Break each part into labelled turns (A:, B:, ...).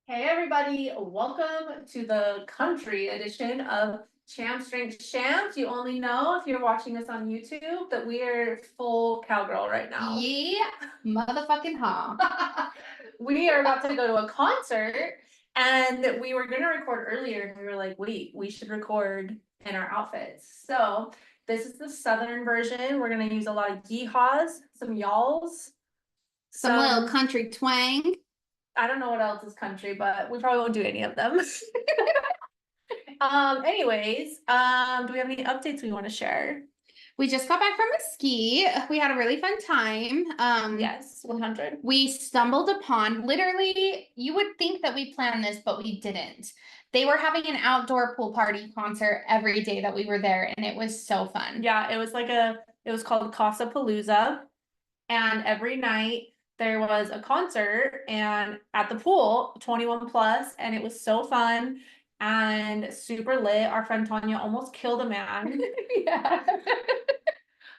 A: Hey everybody, welcome to the country edition of Champs Drink Champs. You only know if you're watching us on YouTube that we are full cowgirl right now.
B: Yeah, motherfucking ha.
A: We are about to go to a concert and we were gonna record earlier and we were like, wait, we should record in our outfits. So this is the southern version. We're gonna use a lot of yeehaws, some y'alls,
B: Some little country twang.
A: I don't know what else is country, but we probably won't do any of them. Anyways, do we have any updates we want to share?
B: We just got back from a ski. We had a really fun time.
A: Yes, 100.
B: We stumbled upon, literally, you would think that we planned this, but we didn't. They were having an outdoor pool party concert every day that we were there, and it was so fun.
A: Yeah, it was called Casa Palooza, and every night there was a concert and at the pool, 21 plus, and it was so fun and super lit. Our friend Tanya almost killed a man.
B: Yeah.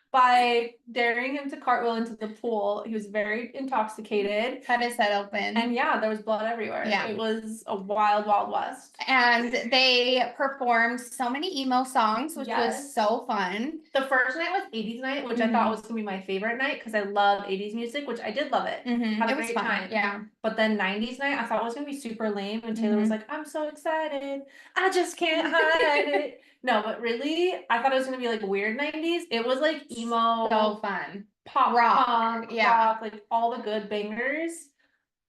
A: By daring him to cartwheel into the pool. He was very intoxicated.
B: Had his head open.
A: And yeah, there was blood everywhere.
B: Yeah.
A: It was a wild, wild west.
B: And they performed so many emo songs, which was so fun.
A: The first night was 80s night, which I thought was gonna be my favorite night because I love 80s music, which I did love it. Had a great time.
B: Yeah.
A: But then 90s night, I thought it was gonna be super lame. And Taylor was like, I'm so excited. I just can't hide it. No, but really, I thought it was gonna be like weird 90s. It was like emo,
B: so fun,
A: pop
B: rock,
A: rock, like all the good bangers,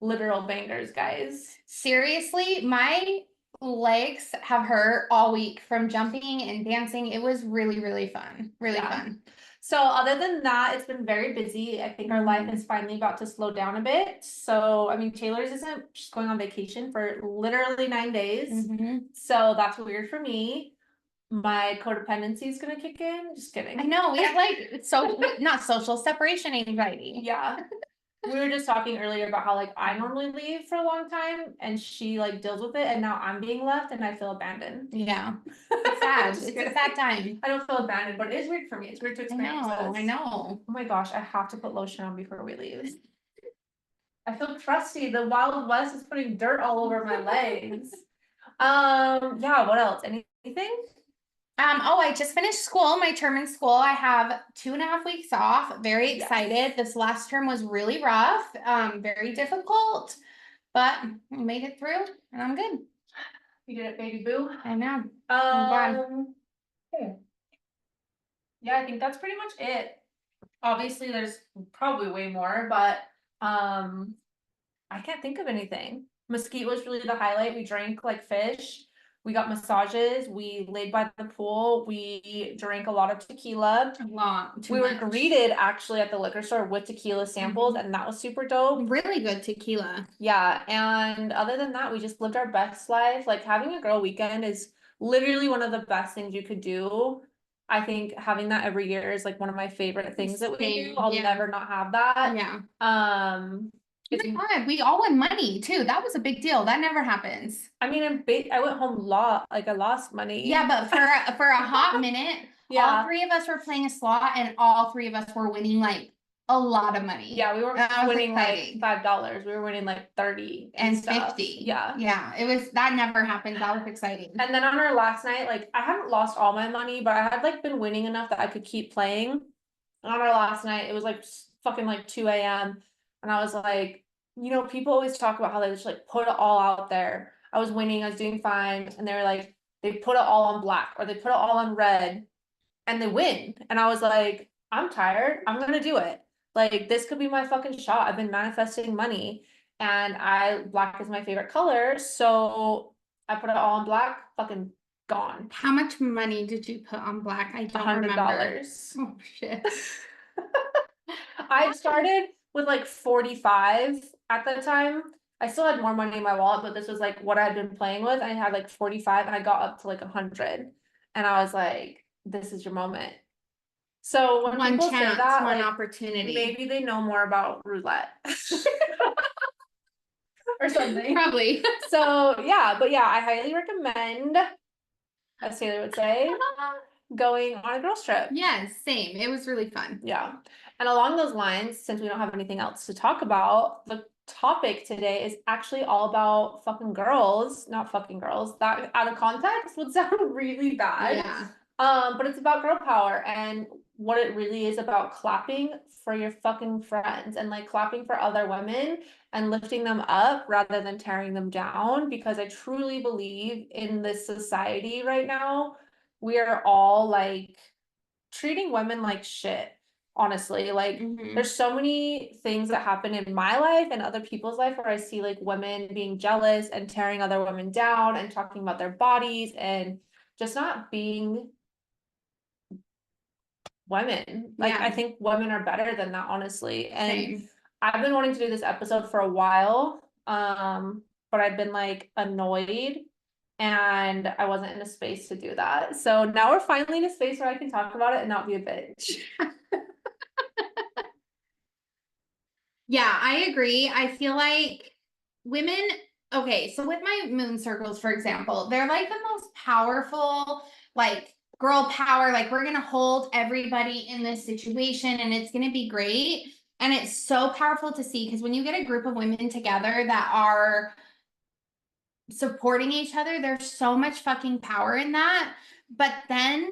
A: literal bangers, guys.
B: Seriously, my legs have hurt all week from jumping and dancing. It was really, really fun. Really fun.
A: So other than that, it's been very busy. I think our life is finally about to slow down a bit. So, I mean, Taylor's isn't, she's going on vacation for literally 9 days. So that's weird for me. My codependency is gonna kick in. Just kidding.
B: I know, we have like not social separation anxiety.
A: Yeah. We were just talking earlier about how like I normally leave for a long time and she like deals with it, and now I'm being left and I feel abandoned.
B: Yeah. It's sad. It's a sad time.
A: I don't feel abandoned, but it is weird for me. It's weird to experience this.
B: I know.
A: Oh my gosh, I have to put lotion on before we leave. I feel crusty. The Wild West is putting dirt all over my legs. Yeah, what else? Anything?
B: Oh, I just finished school, my term in school. I have 2.5 weeks off. Very excited. This last term was really rough, very difficult, but I made it through and I'm good.
A: You did it, baby boo.
B: I know.
A: Yeah, I think that's pretty much it. Obviously, there's probably way more, but I can't think of anything. Mesquite was really the highlight. We drank like fish. We got massages. We laid by the pool. We drank a lot of tequila. We were greeted actually at the liquor store with tequila samples, and that was super dope.
B: Really good tequila.
A: Yeah, and other than that, we just lived our best life. Like having a girl weekend is literally one of the best things you could do. I think having that every year is like one of my favorite things that we do. I'll never not have that.
B: Yeah. Oh my God, we all win money too. That was a big deal. That never happens.
A: I mean, I went home I lost money.
B: Yeah, but for a hot minute, all three of us were playing a slot, and all three of us were winning like a lot of money.
A: Yeah, we weren't winning like $5. We were winning like 30
B: and 50. Yeah, it was, that never happened. That was exciting.
A: And then on our last night, like I haven't lost all my money, but I had like been winning enough that I could keep playing. And on our last night, it was like fucking like 2 a.m. And I was like, you know, people always talk about how they just like put it all out there. I was winning, I was doing fine. And they were like, they put it all on black or they put it all on red and they win. And I was like, I'm tired. I'm going to do it. Like, this could be my fucking shot. I've been manifesting money and black is my favorite color. So I put it all on black, fucking gone.
B: How much money did you put on black? I don't remember.
A: $100.
B: Oh shit.
A: I started with like 45 at the time. I still had more money in my wallet, but this was like what I'd been playing with. I had like 45 and I got up to like 100. And I was like, this is your moment. So when
B: one
A: people
B: chance,
A: say that,
B: one
A: like,
B: opportunity.
A: Maybe they know more about roulette. Or something.
B: Probably.
A: So yeah, but yeah, I highly recommend, as Taylor would say, going on a girls trip.
B: Yes, same. It was really fun.
A: Yeah. And along those lines, since we don't have anything else to talk about, the topic today is actually all about fucking girls, not fucking girls. That out of context would sound really bad.
B: Yeah.
A: But it's about girl power and what it really is about clapping for your fucking friends and like clapping for other women and lifting them up rather than tearing them down. Because I truly believe in this society right now, we are all like treating women like shit. Honestly, like there's so many things that happen in my life and other people's life where I see like women being jealous and tearing other women down and talking about their bodies and just not being women. Like I
B: Yeah.
A: think women are better than that, honestly. And
B: Same.
A: I've been wanting to do this episode for a while, but I've been like annoyed and I wasn't in a space to do that. So now we're finally in a space where I can talk about it and not be a bitch.
B: Yeah, I agree. I feel like women, okay, so with my moon circles, for example, they're like the most powerful, like girl power. Like, we're gonna hold everybody in this situation and it's gonna be great. And it's so powerful to see because when you get a group of women together that are supporting each other, there's so much fucking power in that. But then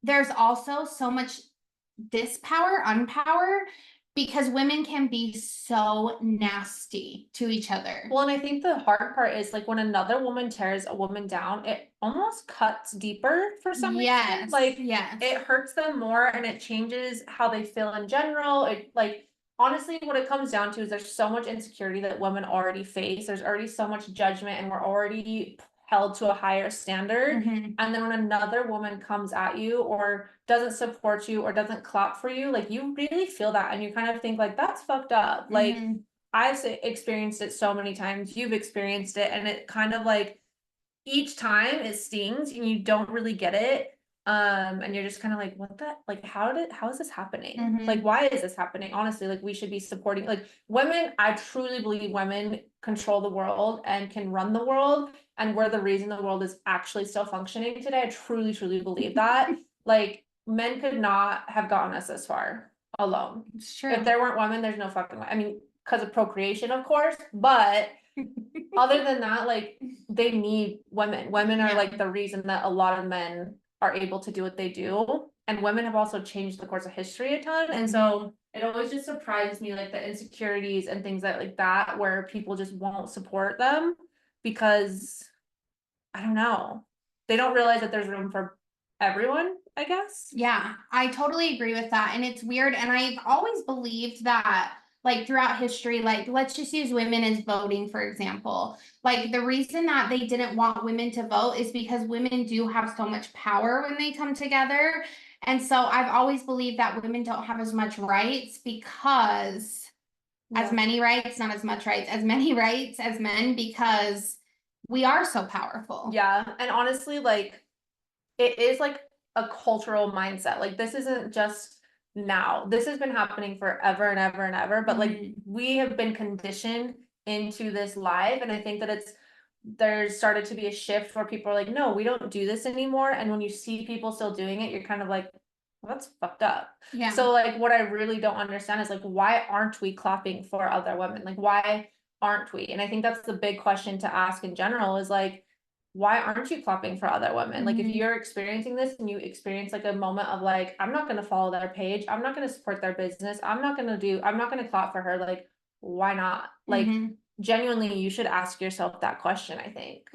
B: there's also so much dispower, unpower, because women can be so nasty to each other.
A: Well, and I think the hard part is like when another woman tears a woman down, it almost cuts deeper for some reason.
B: Yes.
A: Like
B: Yes.
A: it hurts them more and it changes how they feel in general. It like honestly what it comes down to is there's so much insecurity that women already face. There's already so much judgment and we're already held to a higher standard.
B: Mhm.
A: And then when another woman comes at you or doesn't support you or doesn't clap for you, like you really feel that and you kind of think like that's fucked up. Like
B: Mhm.
A: I've experienced it so many times, you've experienced it, and it kind of like each time it stings and you don't really get it. And you're just kind of like, what the like how is this happening? Like,
B: Mhm.
A: why is this happening? Honestly, like we should be supporting like women, I truly believe women control the world and can run the world, and we're the reason the world is actually still functioning today. I truly, truly believe that. Like men could not have gotten us this far alone.
B: It's true.
A: If there weren't women, there's no fucking way. I mean, because of procreation, of course, but other than that, like they need women. Women are
B: Yeah.
A: like the reason that a lot of men are able to do what they do. And women have also changed the course of history a ton. And so it always just surprises me, like the insecurities and things that like that, where people just won't support them because I don't know. They don't realize that there's room for everyone, I guess.
B: Yeah, I totally agree with that. And it's weird. And I've always believed that, like, throughout history, like, let's just use women as voting, for example. Like, the reason that they didn't want women to vote is because women do have so much power when they come together. And so I've always believed that women don't have as much rights because as many rights, not as much rights, as many rights as men, because we are so powerful.
A: Yeah. And honestly, like it is like a cultural mindset. Like this isn't just now. This has been happening forever and ever and ever. But like we have been conditioned into this life. And I think that there's started to be a shift where people are like, no, we don't do this anymore. And when you see people still doing it, you're kind of like, well, that's fucked up.
B: Yeah.
A: So like what I really don't understand is like why aren't we clapping for other women? Like why aren't we? And I think that's the big question to ask in general is like, why aren't you clapping for other women? Like if you're experiencing this and you experience like a moment of like, I'm not gonna follow their page, I'm not gonna support their business, I'm not gonna clap for her, like, why not? Like genuinely you should ask yourself that question, I think.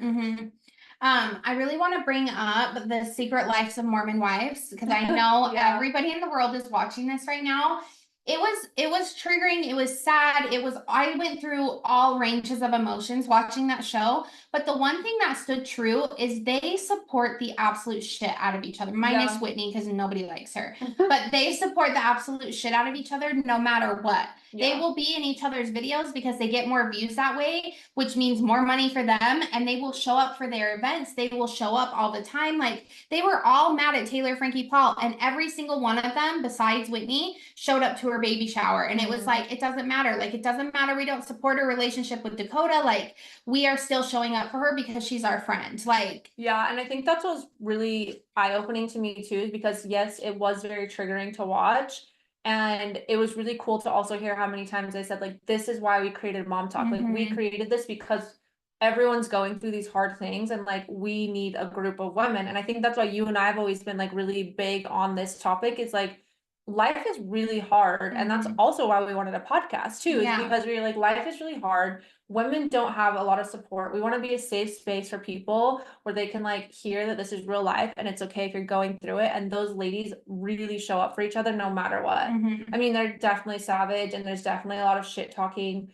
B: I really want to bring up the Secret Lives of Mormon Wives because I know
A: Yeah.
B: everybody in the world is watching this right now. It was triggering, it was sad, I went through all ranges of emotions watching that show, but the one thing that stood true is they support the absolute shit out of each other, minus Whitney because nobody likes her. But they support the absolute shit out of each other no matter what. They will be in each other's videos because they get more views that way, which means more money for them, and they will show up for their events. They will show up all the time. Like, they were all mad at Taylor, Frankie, Paul, and every single one of them, besides Whitney, showed up to her baby shower. And it was like, it doesn't matter. Like, it doesn't matter. We don't support her relationship with Dakota. Like, we are still showing up for her because she's our friend. Like,
A: yeah, and I think that's what's really eye-opening to me too, because yes, it was very triggering to watch. And it was really cool to also hear how many times I said, like, this is why we created Mom Talk. Like, we created this because everyone's going through these hard things, and like, we need a group of women. And I think that's why you and I have always been like really big on this topic. Is like, life is really hard. And that's also why we wanted a podcast too, is because we were like, life is really hard. Women don't have a lot of support. We want to be a safe space for people where they can like hear that this is real life and it's okay if you're going through it. And those ladies really show up for each other no matter what. I mean, they're definitely savage, and there's definitely a lot of shit talking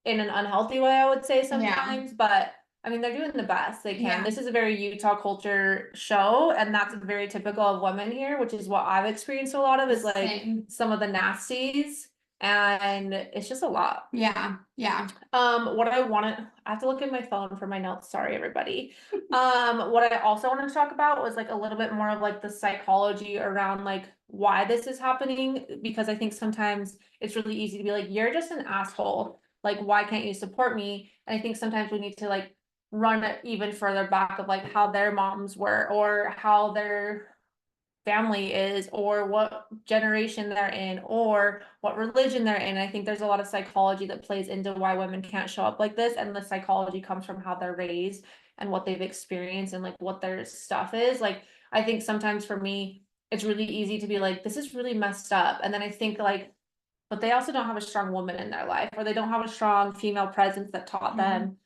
A: in an unhealthy way, I would say sometimes, but I mean, they're doing the best they can. This is a very Utah culture show, and that's very typical of women here, which is what I've experienced a lot of, is like some of the nasties, and it's just a lot. What I have to look at my phone for my notes. Sorry, everybody. What I also wanted to talk about was like a little bit more of like the psychology around like why this is happening, because I think sometimes it's really easy to be like, you're just an asshole. Like, why can't you support me? And I think sometimes we need to like run it even further back of like how their moms were, or how their family is, or what generation they're in, or what religion they're in. I think there's a lot of psychology that plays into why women can't show up like this, and the psychology comes from how they're raised and what they've experienced and like what their stuff is. Like, I think sometimes for me, it's really easy to be like, this is really messed up, and then I think like, but they also don't have a strong woman in their life, or they don't have a strong female presence that taught them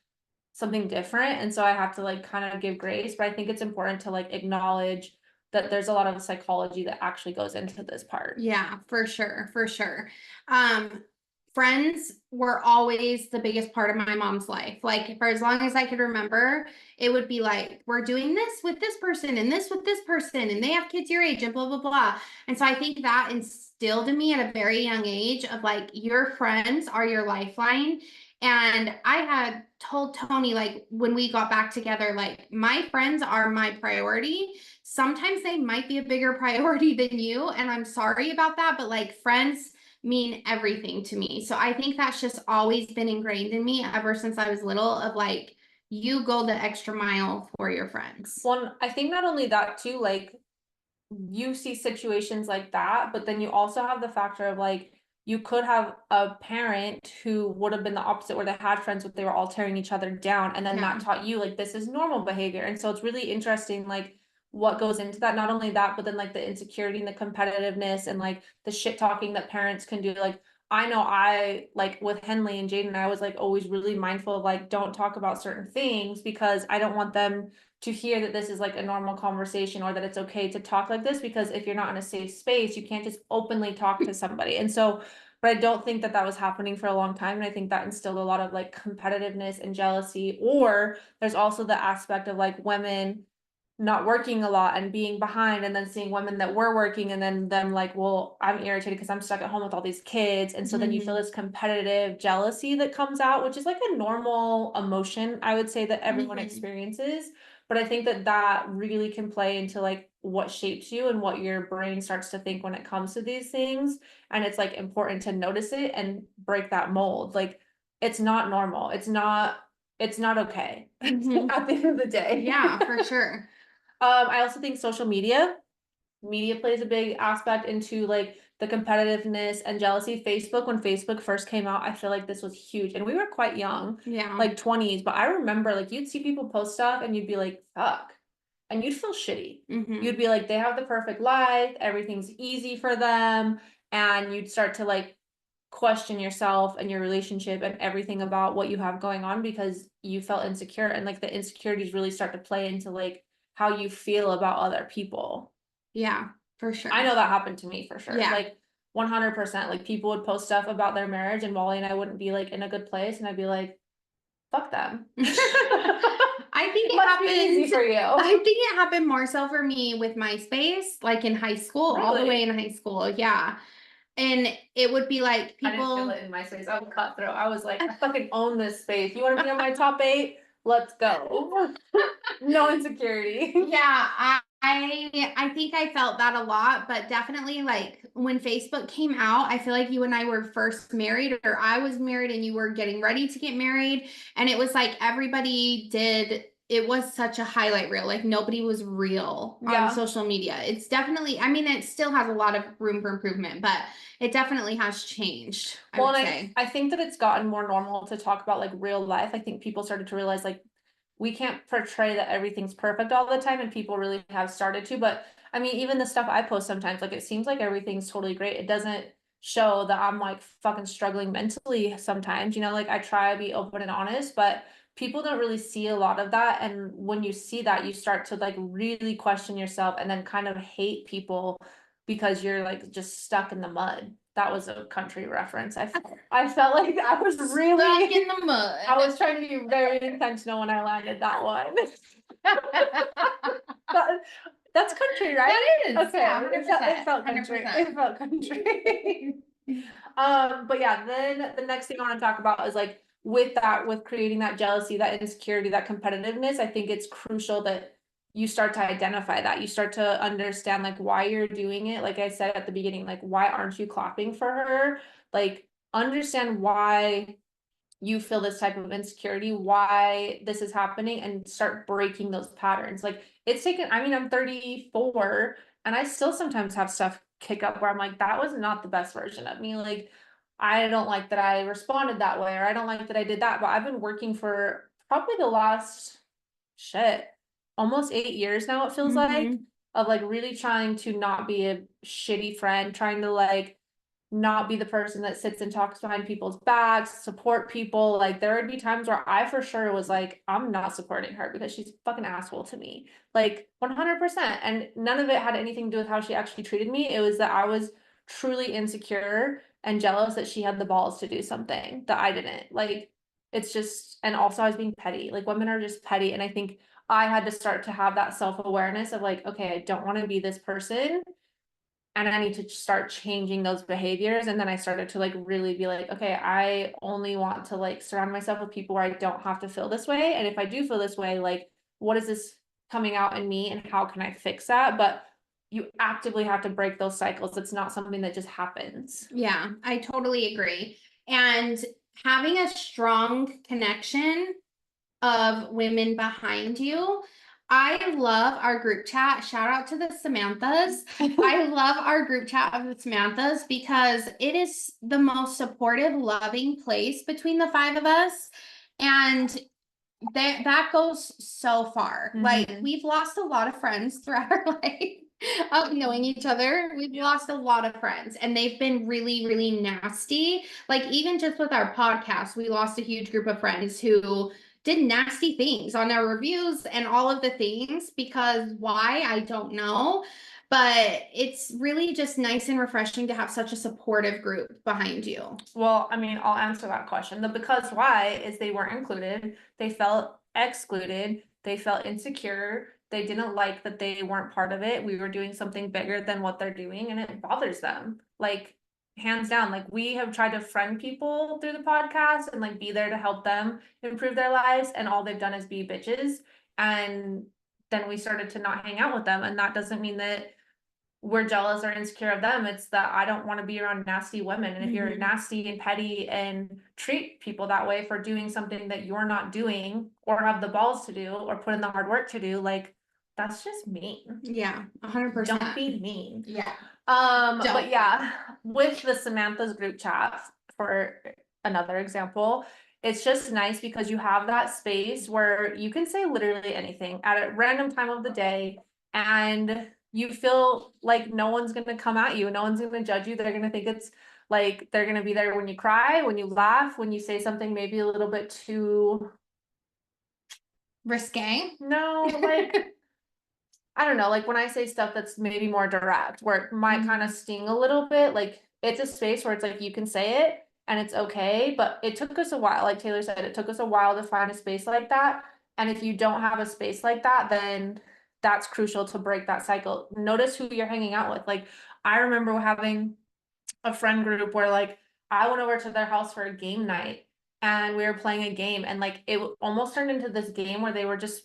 A: something different. And so I have to like kind of give grace, but I think it's important to like acknowledge that there's a lot of psychology that actually goes into this part.
B: Yeah, for sure, for sure. Friends were always the biggest part of my mom's life. Like, for as long as I could remember, it would be like, we're doing this with this person and this with this person, and they have kids your age and blah, blah, blah. And so I think that instilled in me at a very young age of like, your friends are your lifeline. And I had told Tony, like, when we got back together, like, my friends are my priority. Sometimes they might be a bigger priority than you, and I'm sorry about that, but like, friends mean everything to me. So I think that's just always been ingrained in me ever since I was little, of like, you go the extra mile for your friends.
A: Well, I think not only that too, like, you see situations like that, but then you also have the factor of like, you could have a parent who would have been the opposite, where they had friends but they were all tearing each other down, and then that taught you like, this is normal behavior. And so it's really interesting like what goes into that. Not only that, but then like the insecurity and the competitiveness and like the shit talking that parents can do. Like, I know I like with Henley and Jaden, I was like always really mindful of like, don't talk about certain things, because I don't want them to hear that this is like a normal conversation, or that it's okay to talk like this, because if you're not in a safe space, you can't just openly talk to somebody. And so, but I don't think that that was happening for a long time. And I think that instilled a lot of like competitiveness and jealousy. Or there's also the aspect of like women not working a lot and being behind, and then seeing women that were working, and then them like, well, I'm irritated because I'm stuck at home with all these kids. And so then you feel this competitive jealousy that comes out, which is like a normal emotion, I would say, that everyone experiences. But I think that that really can play into like what shapes you and what your brain starts to think when it comes to these things. And it's like important to notice it and break that mold. Like, it's not normal. It's not okay at the end of the day.
B: Yeah, for sure.
A: I also think social media plays a big aspect into like the competitiveness and jealousy. Facebook, when Facebook first came out, I feel like this was huge, and we were quite young, like 20s, but I remember like you'd see people post stuff and you'd be like, fuck, and you'd feel shitty. You'd be like, they have the perfect life, everything's easy for them, and you'd start to like question yourself and your relationship and everything about what you have going on, because you felt insecure, and like the insecurities really start to play into like how you feel about other people.
B: Yeah, for sure.
A: I know that happened to me for sure.
B: Yeah.
A: Like 100%, like people would post stuff about their marriage, and Wally and I wouldn't be like in a good place, and I'd be like, fuck them.
B: I think it
A: Must
B: happened
A: be easy for you.
B: I think it happened more so for me with MySpace, like in high school, all the way in high school. Yeah. And it would be like
A: I didn't feel
B: people,
A: it in my space. I was cutthroat. I was like, I fucking own this space. You want to be on my top 8? Let's go. No insecurity.
B: yeah, I think I felt that a lot, but definitely like when Facebook came out, I feel like you and I were first married, or I was married and you were getting ready to get married. And it was like everybody did it was such a highlight reel. Like nobody was real
A: Yeah.
B: on social media. It's definitely, I mean, it still has a lot of room for improvement, but it definitely has changed, I
A: Well,
B: would
A: and
B: say.
A: I think that it's gotten more normal to talk about like real life. I think people started to realize like we can't portray that everything's perfect all the time, and people really have started to. But I mean, even the stuff I post sometimes, like it seems like everything's totally great. It doesn't show that I'm like fucking struggling mentally sometimes, you know, like I try to be open and honest, but people don't really see a lot of that. And when you see that, you start to like really question yourself and then kind of hate people because you're like just stuck in the mud. That was a country reference. I felt like I was really
B: Stuck in the mud.
A: I was trying to be very intentional when I landed that one. That- that's country, right?
B: That is,
A: Okay,
B: yeah,
A: it felt
B: 100%,
A: country.
B: 100%.
A: It felt country. But yeah, then the next thing I want to talk about is like with that, with creating that jealousy, that insecurity, that competitiveness, I think it's crucial that you start to identify that. You start to understand like why you're doing it. Like I said at the beginning, like why aren't you clapping for her? Like understand why you feel this type of insecurity, why this is happening, and start breaking those patterns. Like it's taken, I mean, I'm 34 and I still sometimes have stuff kick up where I'm like, that was not the best version of me. Like, I don't like that I responded that way, or I don't like that I did that. But I've been working for probably the last shit, almost 8 years now, it feels like, of like really trying to not be a shitty friend, trying to like not be the person that sits and talks behind people's backs, support people. Like there would be times where I for sure was like, I'm not supporting her because she's a fucking asshole to me. Like 100%. And none of it had anything to do with how she actually treated me. It was that I was truly insecure and jealous that she had the balls to do something that I didn't. Like it's just, and also I was being petty. Like women are just petty. And I think I had to start to have that self-awareness of like, okay, I don't want to be this person and I need to start changing those behaviors. And then I started to like really be like, okay, I only want to like surround myself with people where I don't have to feel this way. And if I do feel this way, like, what is this coming out in me and how can I fix that? But you actively have to break those cycles. It's not something that just happens.
B: Yeah, I totally agree. And having a strong connection of women behind you. I love our group chat. Shout out to the Samanthas. I love our group chat of the Samanthas because it is the most supportive, loving place between the five of us. And that goes so far. Like we've lost a lot of friends throughout our life of knowing each other. We've lost a lot of friends and they've been really, really nasty. Like even just with our podcast, we lost a huge group of friends who did nasty things on our reviews and all of the things because why, I don't know. But it's really just nice and refreshing to have such a supportive group behind you.
A: Well, I mean, I'll answer that question. The because why is they weren't included, they felt excluded, they felt insecure, they didn't like that they weren't part of it. We were doing something bigger than what they're doing, and it bothers them. Like, hands down, like we have tried to friend people through the podcast and like be there to help them improve their lives, and all they've done is be bitches. And then we started to not hang out with them, and that doesn't mean that we're jealous or insecure of them. It's that I don't want to be around nasty women. And if you're nasty and petty and treat people that way for doing something that you're not doing or have the balls to do or put in the hard work to do, like that's just mean.
B: Yeah, 100%.
A: Don't be mean.
B: Yeah.
A: But yeah, with the Samantha's group chat, for another example, it's just nice because you have that space where you can say literally anything at a random time of the day, and you feel like no one's gonna come at you, no one's gonna judge you. They're gonna think it's like they're gonna be there when you cry, when you laugh, when you say something maybe a little bit too
B: risque.
A: no, like I don't know, like when I say stuff that's maybe more direct, where it might kind of sting a little bit, like it's a space where it's like you can say it and it's okay, but it took us a while, like Taylor said, it took us a while to find a space like that. And if you don't have a space like that, then that's crucial to break that cycle. Notice who you're hanging out with. Like I remember having a friend group where like I went over to their house for a game night and we were playing a game, and like it almost turned into this game where they were just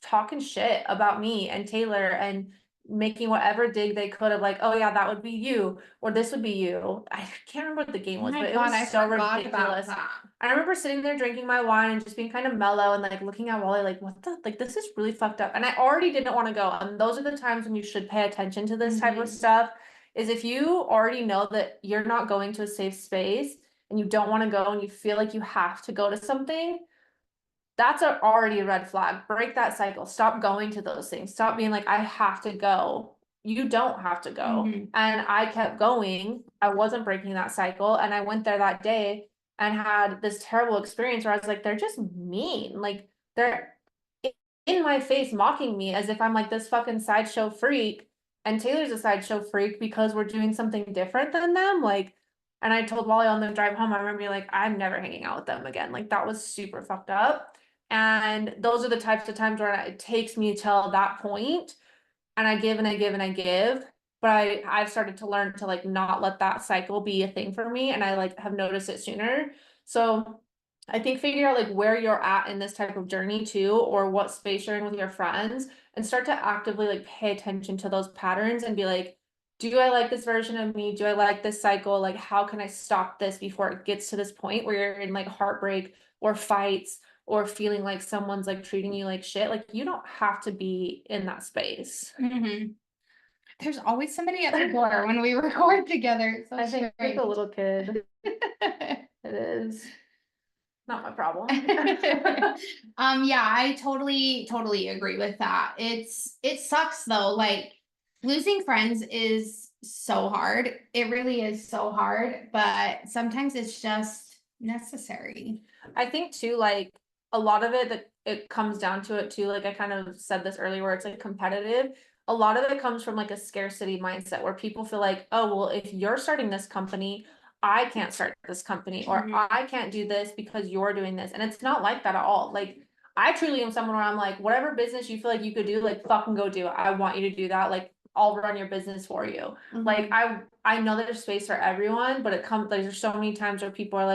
A: talking shit about me and Taylor, and making whatever dig they could of like, oh yeah, that would be you, or this would be you. I can't remember what the game
B: Oh
A: was,
B: my
A: but it
B: God,
A: was
B: I
A: so
B: forgot about
A: ridiculous.
B: that.
A: I remember sitting there drinking my wine and just being kind of mellow and like looking at Wally like, what the, like, this is really fucked up. And I already didn't want to go. And those are the times when you should pay attention to this type of
B: Mhm.
A: stuff, is if you already know that you're not going to a safe space and you don't want to go and you feel like you have to go to something, that's already a red flag. Break that cycle. Stop going to those things. Stop being like, I have to go. You don't have to go.
B: Mhm.
A: And I kept going. I wasn't breaking that cycle. And I went there that day and had this terrible experience where I was like, they're just mean. Like, they're in my face mocking me as if I'm like this fucking sideshow freak. And Taylor's a sideshow freak because we're doing something different than them. Like, and I told Wally on the drive home, I remember being like, I'm never hanging out with them again. Like, that was super fucked up. And those are the types of times where it takes me till that point, and I give and I give and I give. But I've started to learn to like not let that cycle be a thing for me, and I like have noticed it sooner. So I think figure out like where you're at in this type of journey too, or what space you're in with your friends, and start to actively like pay attention to those patterns and be like, do I like this version of me? Do I like this cycle? Like, how can I stop this before it gets to this point where you're in like heartbreak or fights or feeling like someone's like treating you like shit? Like, you don't have to be in that space.
B: Mhm. There's always somebody at the door when we record together. It's so
A: I think like
B: strange.
A: a little kid. It is not my problem.
B: Yeah, I totally agree with that. It sucks though. Like losing friends is so hard. It really is so hard, but sometimes it's just necessary.
A: I think too, like a lot of it that it comes down to it too, like I kind of said this earlier where it's like competitive. A lot of it comes from like a scarcity mindset where people feel like, oh, well, if you're starting this company, I can't start this company, or
B: Mhm.
A: I can't do this because you're doing this. And it's not like that at all. Like, I truly am someone where I'm like, whatever business you feel like you could do, like fucking go do it. I want you to do that. Like, I'll run your business for you. Like,
B: Mhm.
A: I know there's space for everyone, but it comes like there's so many times where people are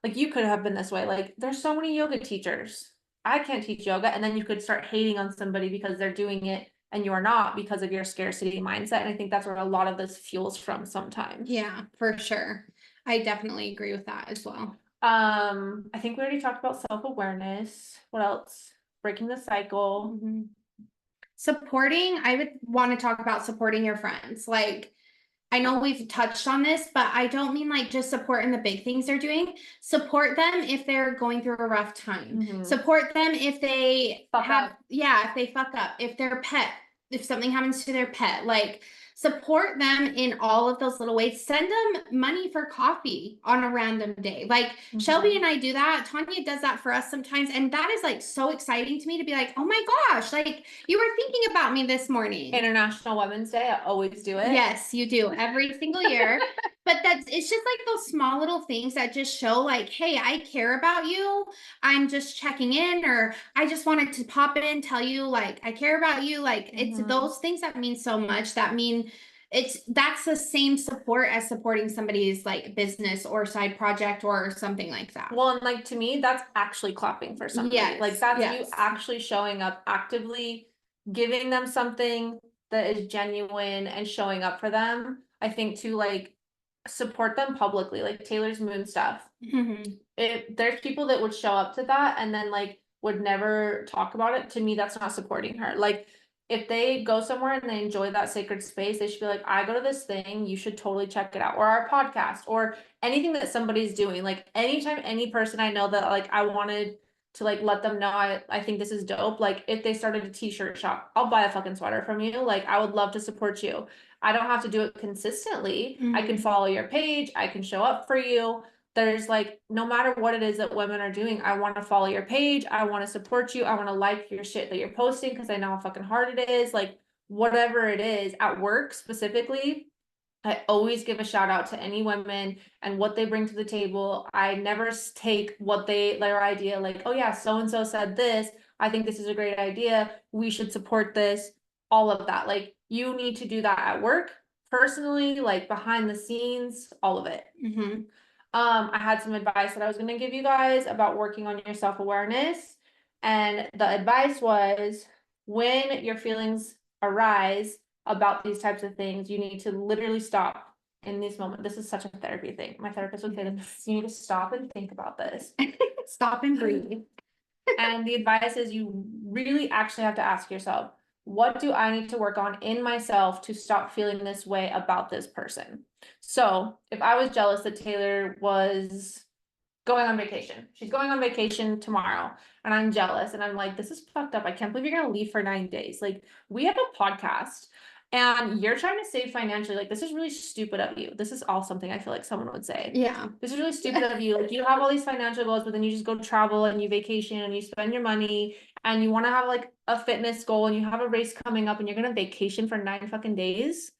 A: like you could have been this way. Like, there's so many yoga teachers. I can't teach yoga. And then you could start hating on somebody because they're doing it and you're not, because of your scarcity mindset. And I think that's where a lot of this fuels from sometimes.
B: Yeah, for sure. I definitely agree with that as well.
A: I think we already talked about self-awareness. What else? Breaking the cycle.
B: Mhm. Supporting, I would want to talk about supporting your friends. Like, I know we've touched on this, but I don't mean like just support in the big things they're doing. Support them if they're going through a rough time.
A: Mhm.
B: Support them if they
A: Fuck
B: have,
A: up.
B: yeah, if they fuck up, if their pet, if something happens to their pet, like support them in all of those little ways. Send them money for coffee on a random day. Like Shelby and I do that. Tanya does that for us sometimes. And that is like so exciting to me to be like, oh my gosh, like you were thinking about me this morning.
A: International Women's Day. I always do it.
B: Yes, you do every single year. But that's it's just like those small little things that just show like, hey, I care about you. I'm just checking in, or I just wanted to pop in, tell you like I care about you. Like it's
A: Mhm.
B: those things that mean so much that mean that's the same support as supporting somebody's like business or side project or something like that.
A: Well, and like to me, that's actually clapping for somebody. Like,
B: Yes,
A: that's you
B: yes.
A: actually showing up, actively giving them something that is genuine and showing up for them. I think to like support them publicly, like Taylor's Moon stuff.
B: Mhm.
A: If there's people that would show up to that and then like would never talk about it, to me, that's not supporting her. Like, if they go somewhere and they enjoy that sacred space, they should be like, I go to this thing, you should totally check it out. Or our podcast, or anything that somebody's doing. Like, anytime any person I know that like I wanted to like let them know I think this is dope. Like, if they started a t-shirt shop, I'll buy a fucking sweater from you. Like, I would love to support you. I don't have to do it consistently. I can
B: Mhm.
A: follow your page, I can show up for you. There's like, no matter what it is that women are doing, I want to follow your page, I want to support you, I want to like your shit that you're posting because I know how fucking hard it is. Like, whatever it is at work specifically, I always give a shout out to any women and what they bring to the table. I never take what their idea, like, oh yeah, so and so said this, I think this is a great idea, we should support this. All of that, like, you need to do that at work, personally, like behind the scenes, all of it.
B: Mhm.
A: I had some advice that I was going to give you guys about working on your self-awareness. And the advice was, when your feelings arise, about these types of things, you need to literally stop in this moment. This is such a therapy thing. My therapist would say this, you need to stop and think about this.
B: Stop and breathe.
A: And the advice is you really actually have to ask yourself, what do I need to work on in myself to stop feeling this way about this person? So if I was jealous that Taylor was going on vacation, she's going on vacation tomorrow, and I'm jealous, and I'm like, this is fucked up. I can't believe you're gonna leave for 9 days. Like, we have a podcast and you're trying to save financially. Like, this is really stupid of you. This is all something I feel like someone would say.
B: Yeah.
A: This is really stupid of you. Like, you have all these financial goals, but then you just go travel and you vacation and you spend your money and you want to have like a fitness goal and you have a race coming up and you're gonna vacation for 9 fucking days.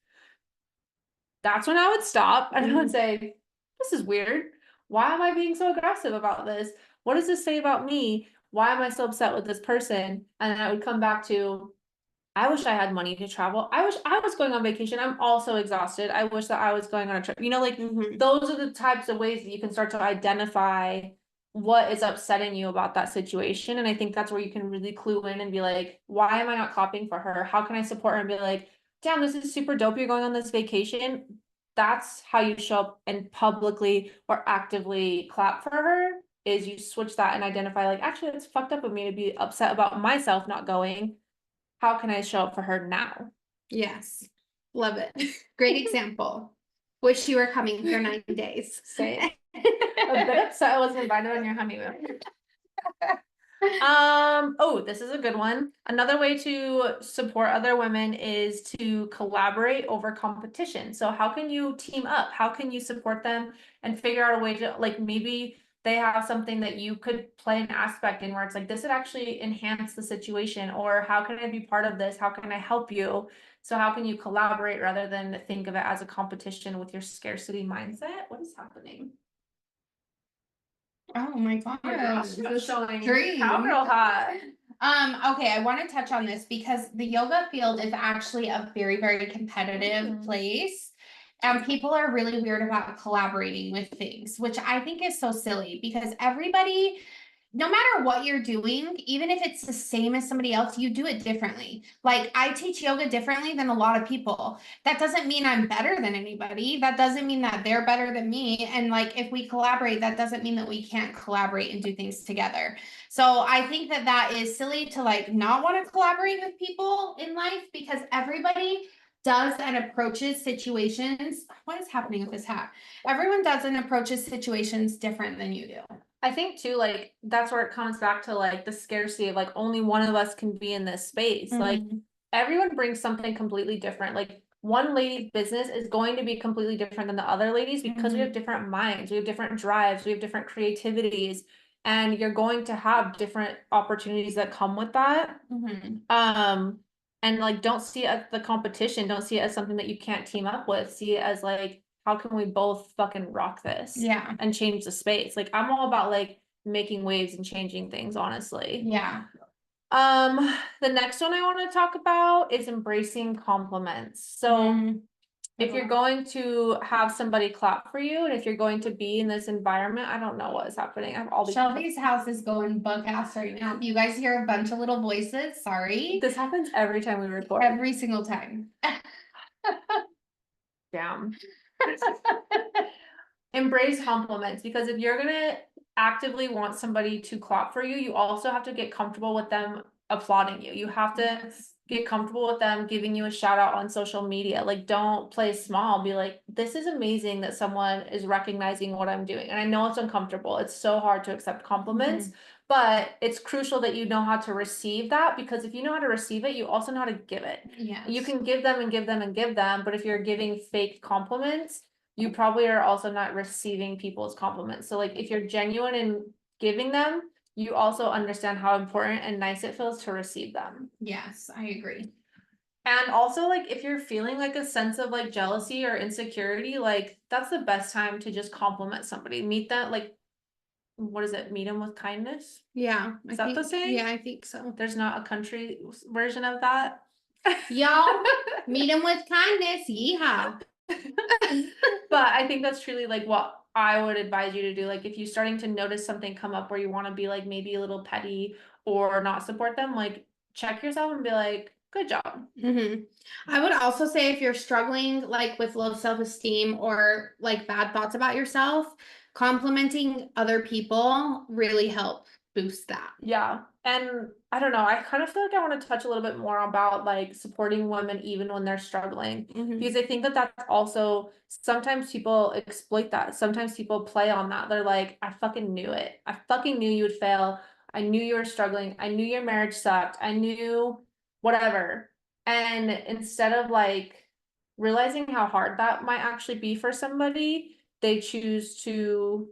A: That's when I would stop and I would say, this is weird. Why am I being so aggressive about this? What does this say about me? Why am I so upset with this person? And then I would come back to, I wish I had money to travel. I wish I was going on vacation. I'm also exhausted. I wish that I was going on a trip. You know, like those are the types of ways that you can start to identify what is upsetting you about that situation. And I think that's where you can really clue in and be like, why am I not clapping for her? How can I support her and be like, damn, this is super dope. You're going on this vacation. That's how you show up and publicly or actively clap for her, is you switch that and identify like, actually, it's fucked up of me to be upset about myself not going. How can I show up for her now?
B: Yes. Love it. Great example. Wish you were coming for 9 days.
A: Same. A bit upset I wasn't invited on your honeymoon. Oh, this is a good one. Another way to support other women is to collaborate over competition. So how can you team up? How can you support them and figure out a way to, like, maybe they have something that you could play an aspect in where it's like, this would actually enhance the situation, or how can I be part of this? How can I help you? So how can you collaborate rather than think of it as a competition with your scarcity mindset? What is happening?
B: Oh my gosh.
A: This showing
B: Dream.
A: cowgirl hot.
B: Okay, I want to touch on this because the yoga field is actually a very, very competitive place. And people are really weird about collaborating with things, which I think is so silly because everybody, no matter what you're doing, even if it's the same as somebody else, you do it differently. Like, I teach yoga differently than a lot of people. That doesn't mean I'm better than anybody. That doesn't mean that they're better than me. And like, if we collaborate, that doesn't mean that we can't collaborate and do things together. So I think that that is silly to like not want to collaborate with people in life because everybody does and approaches situations. What is happening with this hat? Everyone does and approaches situations different than you do.
A: I think too, like, that's where it comes back to like the scarcity of like only one of us can be in this space. Like, everyone brings something completely different. Like, one lady's business is going to be completely different than the other ladies because we have different minds, we have different drives, we have different creativities, and you're going to have different opportunities that come with that. And like, don't see it as the competition, don't see it as something that you can't team up with. See it as like, how can we both fucking rock this?
B: Yeah.
A: And change the space. Like, I'm all about like making waves and changing things, honestly.
B: Yeah.
A: The next one I want to talk about is embracing compliments. So if you're going to have somebody clap for you, and if you're going to be in this environment, I don't know what is happening. I have all these.
B: Shelby's house is going bug ass right now. You guys hear a bunch of little voices. Sorry.
A: This happens every time we record.
B: Every single time.
A: Down. Embrace compliments, because if you're gonna actively want somebody to clap for you, you also have to get comfortable with them applauding you. You have to get comfortable with them giving you a shout out on social media. Like, don't play small. Be like, this is amazing that someone is recognizing what I'm doing. And I know it's uncomfortable. It's so hard to accept compliments, but it's crucial that you know how to receive that, because if you know how to receive it, you also know how to give it.
B: Yes.
A: You can give them and give them and give them, but if you're giving fake compliments, you probably are also not receiving people's compliments. So like, if you're genuine in giving them, you also understand how important and nice it feels to receive them.
B: Yes, I agree.
A: And also, like, if you're feeling like a sense of like jealousy or insecurity, like, that's the best time to just compliment somebody. Meet them, like, what is it? Meet them with kindness?
B: Yeah.
A: Is that the saying?
B: Yeah, I think so.
A: There's not a country version of that.
B: Y'all, meet them with kindness. Yeehaw.
A: But I think that's truly like what I would advise you to do. Like, if you're starting to notice something come up where you want to be like maybe a little petty or not support them, like, check yourself and be like, Good job.
B: I would also say if you're struggling like with low self-esteem or like bad thoughts about yourself, complimenting other people really help boost that.
A: Yeah. And I don't know, I kind of feel like I want to touch a little bit more about like supporting women even when they're struggling. Because I think that that's also sometimes people exploit that. Sometimes people play on that. They're like, I fucking knew it. I fucking knew you would fail. I knew you were struggling. I knew your marriage sucked. I knew whatever. And instead of like realizing how hard that might actually be for somebody, they choose to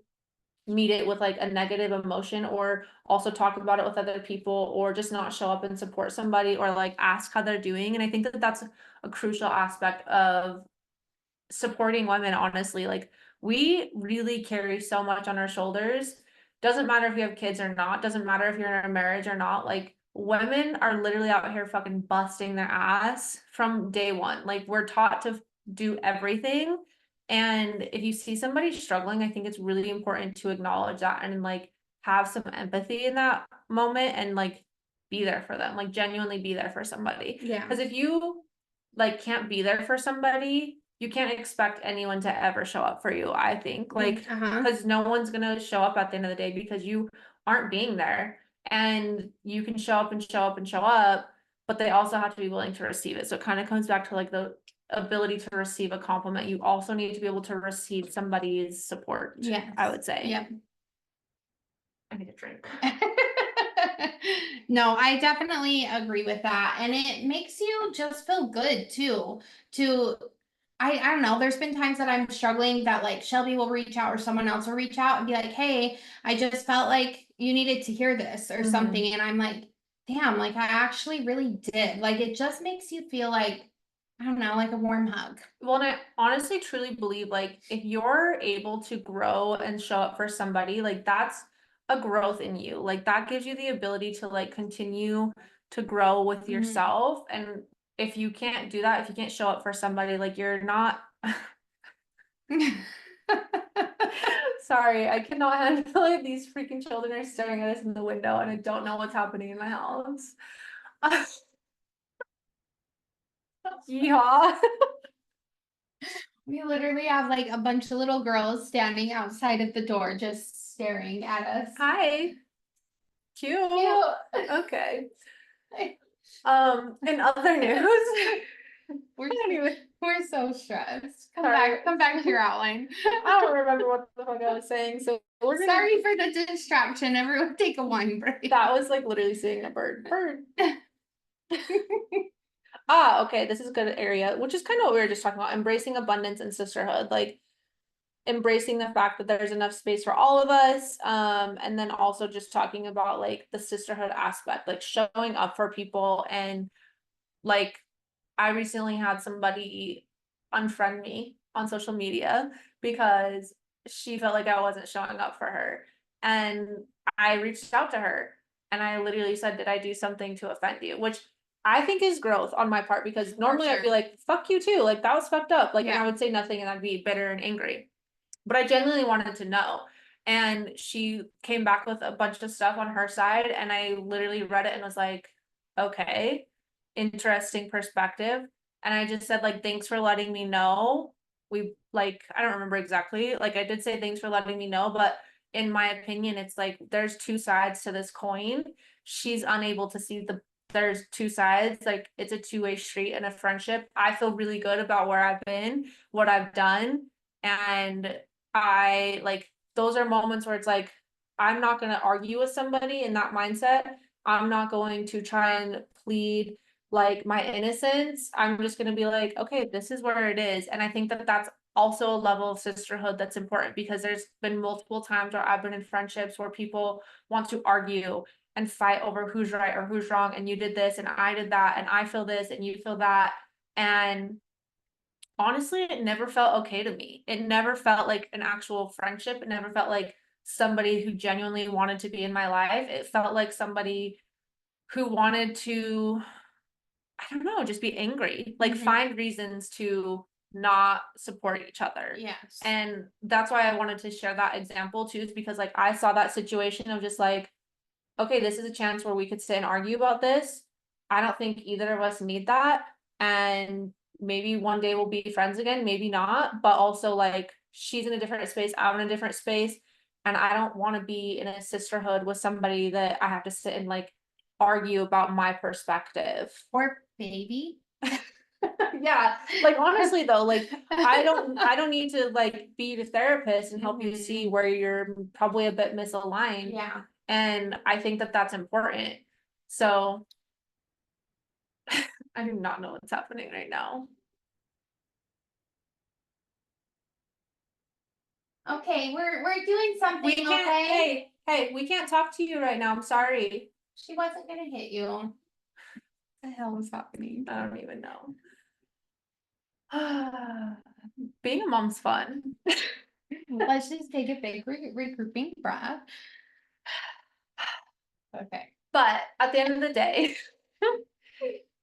A: meet it with like a negative emotion, or also talk about it with other people, or just not show up and support somebody, or like ask how they're doing. And I think that that's a crucial aspect of supporting women, honestly. Like, we really carry so much on our shoulders. Doesn't matter if you have kids or not, doesn't matter if you're in a marriage or not. Like, women are literally out here fucking busting their ass from day one. Like, we're taught to do everything. And if you see somebody struggling, I think it's really important to acknowledge that and like have some empathy in that moment, and like be there for them, like genuinely be there for somebody.
B: Yeah.
A: Because if you like can't be there for somebody, you can't expect anyone to ever show up for you, I think. Like, because no one's gonna show up at the end of the day because you aren't being there. And you can show up and show up and show up, but they also have to be willing to receive it. So it kind of comes back to like the ability to receive a compliment. You also need to be able to receive somebody's support.
B: Yes.
A: I would say.
B: Yep.
A: I need a drink.
B: No, I definitely agree with that. And it makes you just feel good too. To I don't know, there's been times that I'm struggling that like Shelby will reach out or someone else will reach out and be like, hey, I just felt like you needed to hear this or something. And I'm like, damn, like I actually really did. Like it just makes you feel like, I don't know, like a warm hug.
A: Well, and I honestly truly believe like if you're able to grow and show up for somebody, like that's a growth in you. Like that gives you the ability to like continue to grow with yourself. And if you can't do that, if you can't show up for somebody, like you're not sorry, I cannot handle it. These freaking children are staring at us in the window and I don't know what's happening in my house. Yeehaw.
B: We literally have like a bunch of little girls standing outside of the door just staring at us.
A: Hi. Cute.
B: Cute.
A: Okay. In other news,
B: We're so stressed.
A: Sorry.
B: Come back to your outline.
A: I don't remember what the fuck I was saying, so we're gonna.
B: Sorry for the distraction. Everyone take a wine break.
A: That was like literally seeing a bird. Okay, this is a good area, which is kind of what we were just talking about, embracing abundance and sisterhood, like embracing the fact that there's enough space for all of us, and then also just talking about like the sisterhood aspect, like showing up for people. And like I recently had somebody unfriend me on social media because she felt like I wasn't showing up for her. And I reached out to her and I literally said, did I do something to offend you? Which I think is growth on my part, because normally I'd be like, fuck you too. Like that was fucked up. Like, and I would say nothing and I'd be bitter and angry. But I genuinely wanted to know. And she came back with a bunch of stuff on her side. And I literally read it and was like, okay, interesting perspective. And I just said, like, thanks for letting me know. We like, I don't remember exactly. Like, I did say thanks for letting me know, but in my opinion, it's like there's two sides to this coin. She's unable to see there's two sides. Like, it's a two-way street in a friendship. I feel really good about where I've been, what I've done. And I like, those are moments where it's like, I'm not going to argue with somebody in that mindset. I'm not going to try and plead like my innocence. I'm just going to be like, okay, this is where it is. And I think that that's also a level of sisterhood that's important, because there's been multiple times where I've been in friendships where people want to argue and fight over who's right or who's wrong. And you did this and I did that and I feel this and you feel that. And honestly, it never felt okay to me. It never felt like an actual friendship. It never felt like somebody who genuinely wanted to be in my life. It felt like somebody who wanted to, I don't know, just be angry, like find reasons to not support each other.
B: Yes.
A: And that's why I wanted to share that example too, is because like I saw that situation of just like, okay, this is a chance where we could sit and argue about this. I don't think either of us need that. And maybe one day we'll be friends again, maybe not, but also like she's in a different space, I'm in a different space. And I don't want to be in a sisterhood with somebody that I have to sit and like argue about my perspective.
B: Or baby.
A: Yeah, like honestly though, like I don't need to like be the therapist and help you see where you're probably a bit misaligned.
B: Yeah.
A: And I think that that's important. So I do not know what's happening right now.
B: Okay, we're doing something,
A: We can't,
B: okay?
A: hey, we can't talk to you right now. I'm sorry.
B: She wasn't gonna hit you. What the hell is happening?
A: I don't even know. Being a mom's fun.
B: Let's just take a big regrouping breath. Okay.
A: But at the end of the day,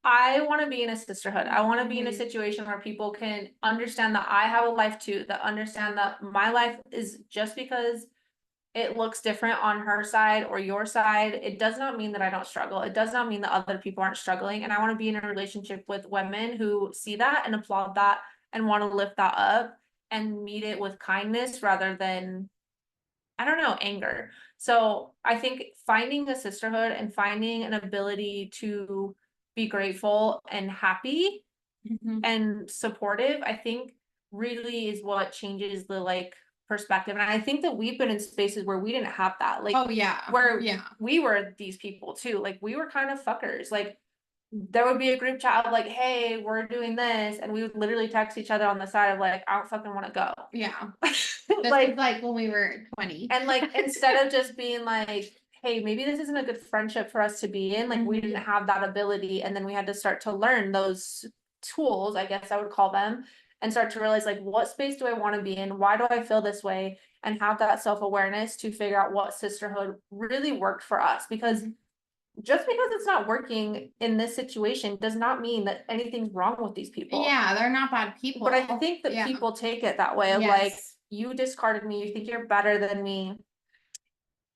A: I want to be in a sisterhood. I want to be in a situation where people can understand that I have a life too, that understand that my life is just because it looks different on her side or your side. It does not mean that I don't struggle. It does not mean that other people aren't struggling. And I want to be in a relationship with women who see that and applaud that and want to lift that up and meet it with kindness rather than, I don't know, anger. So I think finding a sisterhood and finding an ability to be grateful and happy and supportive, I think really is what changes the like perspective. And I think that we've been in spaces where we didn't have that. Like
B: Oh yeah.
A: where
B: Yeah.
A: we were these people too. Like we were kind of fuckers. Like there would be a group chat of like, hey, we're doing this, and we would literally text each other on the side of like, I don't fucking want to go.
B: Yeah.
A: Like
B: when we were 20.
A: and like instead of just being like, hey, maybe this isn't a good friendship for us to be in, like we didn't have that ability, and then we had to start to learn those tools, I guess I would call them, and start to realize like what space do I want to be in, why do I feel this way, and have that self-awareness to figure out what sisterhood really worked for us. Because just because it's not working in this situation does not mean that anything's wrong with these people.
B: Yeah, they're not bad people.
A: But I think that people take it that way of like, you discarded me, you think you're better than me.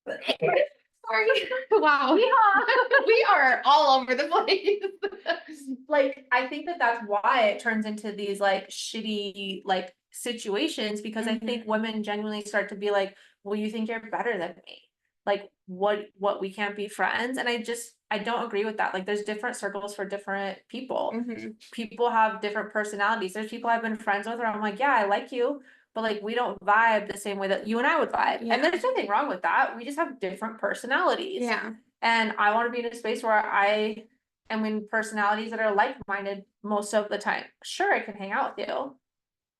B: Sorry. Wow. Yeah. We are all over the place.
A: Like, I think that that's why it turns into these like shitty like situations, because I think women genuinely start to be like, well, you think you're better than me. Like, what we can't be friends? And I don't agree with that. Like, there's different circles for different people. People have different personalities. There's people I've been friends with where I'm like, yeah, I like you, but like we don't vibe the same way that you and I would vibe. And there's nothing wrong with that. We just have different personalities.
B: Yeah.
A: And I want to be in a space where I am in personalities that are like-minded most of the time. Sure, I can hang out with you.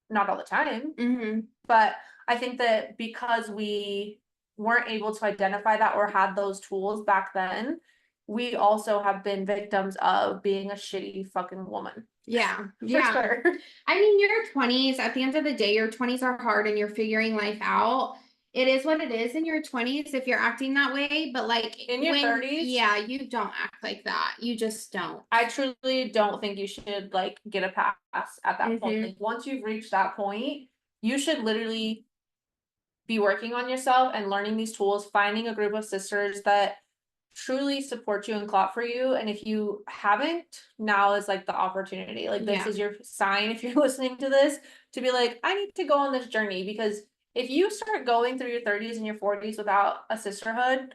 A: Not all the time. But I think that because we weren't able to identify that or had those tools back then, we also have been victims of being a shitty fucking woman.
B: Yeah.
A: For sure.
B: I mean, your 20s, at the end of the day, your 20s are hard and you're figuring life out. It is what it is in your 20s if you're acting that way, but like
A: in your 30s,
B: yeah, you don't act like that. You just don't.
A: I truly don't think you should like get a pass at that point. Like once you've reached that point, you should literally be working on yourself and learning these tools, finding a group of sisters that truly support you and clap for you. And if you haven't, now is like the opportunity. Like this is your sign, if you're listening to this, to be like, I need to go on this journey. Because if you start going through your 30s and your 40s without a sisterhood,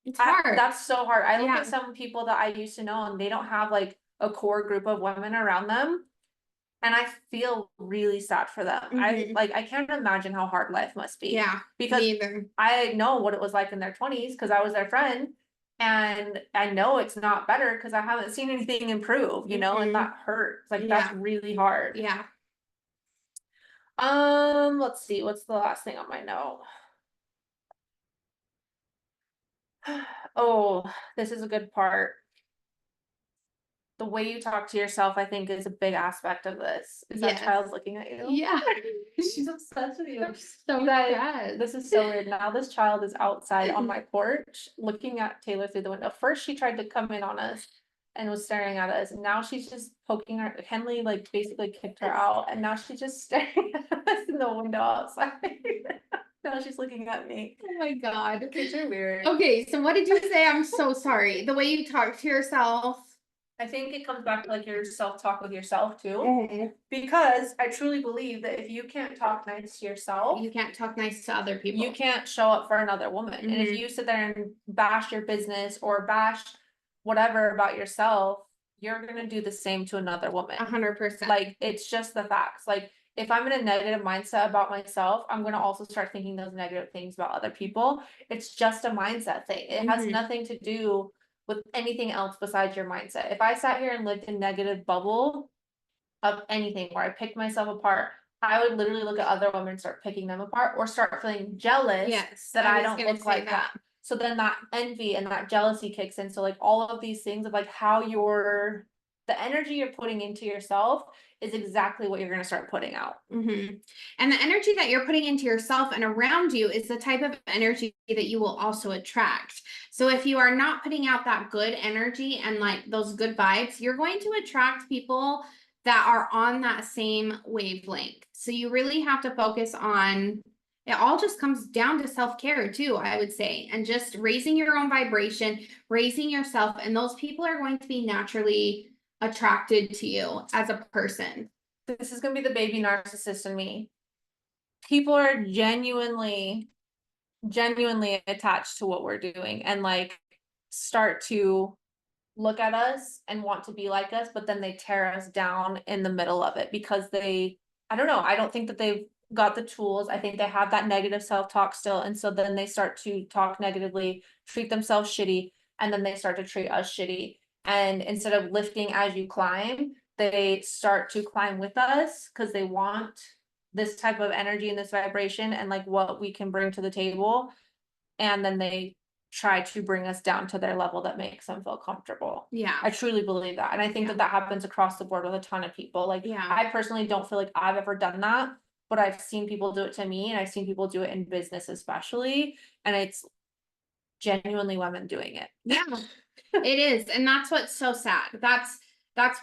B: it's hard.
A: That's so hard. I look at some people that I used to know and they don't have like a core group of women around them. And I feel really sad for them. I can't imagine how hard life must be.
B: Yeah.
A: Because I know what it was like in their 20s because I was their friend. And I know it's not better because I haven't seen anything improve, you know, and that hurts. Like that's really hard.
B: Yeah.
A: Let's see, what's the last thing on my note? Oh, this is a good part. The way you talk to yourself, I think, is a big aspect of this. Is that child's looking at you?
B: Yeah.
A: She's obsessed with you.
B: So
A: sad. This is so weird. Now this child is outside on my porch looking at Taylor through the window. First, she tried to come in on us and was staring at us. And now she's just poking her. Henley like basically kicked her out. And now she's just staring at us in the window outside. Now she's looking at me.
B: Oh my God.
A: Kids are weird.
B: Okay, so what did you say? I'm so sorry. The way you talk to yourself.
A: I think it comes back to like your self-talk with yourself too.
B: Mhm.
A: Because I truly believe that if you can't talk nice to yourself,
B: You can't talk nice to other people.
A: you can't show up for another woman. And if
B: Mhm.
A: you sit there and bash your business or bash whatever about yourself, you're gonna do the same to another woman.
B: 100%.
A: Like, it's just the facts. Like, if I'm in a negative mindset about myself, I'm gonna also start thinking those negative things about other people. It's just a mindset thing. It has
B: Mhm.
A: nothing to do with anything else besides your mindset. If I sat here and lived in negative bubble of anything where I picked myself apart, I would literally look at other women and start picking them apart or start feeling jealous
B: Yes,
A: that
B: I
A: I
B: was
A: don't
B: gonna
A: look
B: say
A: like them. So then that envy and that jealousy kicks in. So like all of these things of like how the energy you're putting into yourself is exactly what you're gonna start putting out.
B: Mm-hmm. And the energy that you're putting into yourself and around you is the type of energy that you will also attract. So if you are not putting out that good energy and like those good vibes, you're going to attract people that are on that same wavelength. So you really have to focus on it. All just comes down to self-care too, I would say, and just raising your own vibration, raising yourself, and those people are going to be naturally attracted to you as a person.
A: This is gonna be the baby narcissist in me. People are genuinely attached to what we're doing and like start to look at us and want to be like us, but then they tear us down in the middle of it because I don't know, I don't think that they've got the tools. I think they have that negative self-talk still. And so then they start to talk negatively, treat themselves shitty, and then they start to treat us shitty. And instead of lifting as you climb, they start to climb with us because they want this type of energy and this vibration and like what we can bring to the table. And then they try to bring us down to their level that makes them feel comfortable.
B: Yeah.
A: I truly believe that. And I think
B: Yeah.
A: that happens across the board with a ton of people. Like,
B: Yeah.
A: I personally don't feel like I've ever done that, but I've seen people do it to me and I've seen people do it in business, especially. And it's genuinely women doing it.
B: Yeah, it is. And that's what's so sad. That's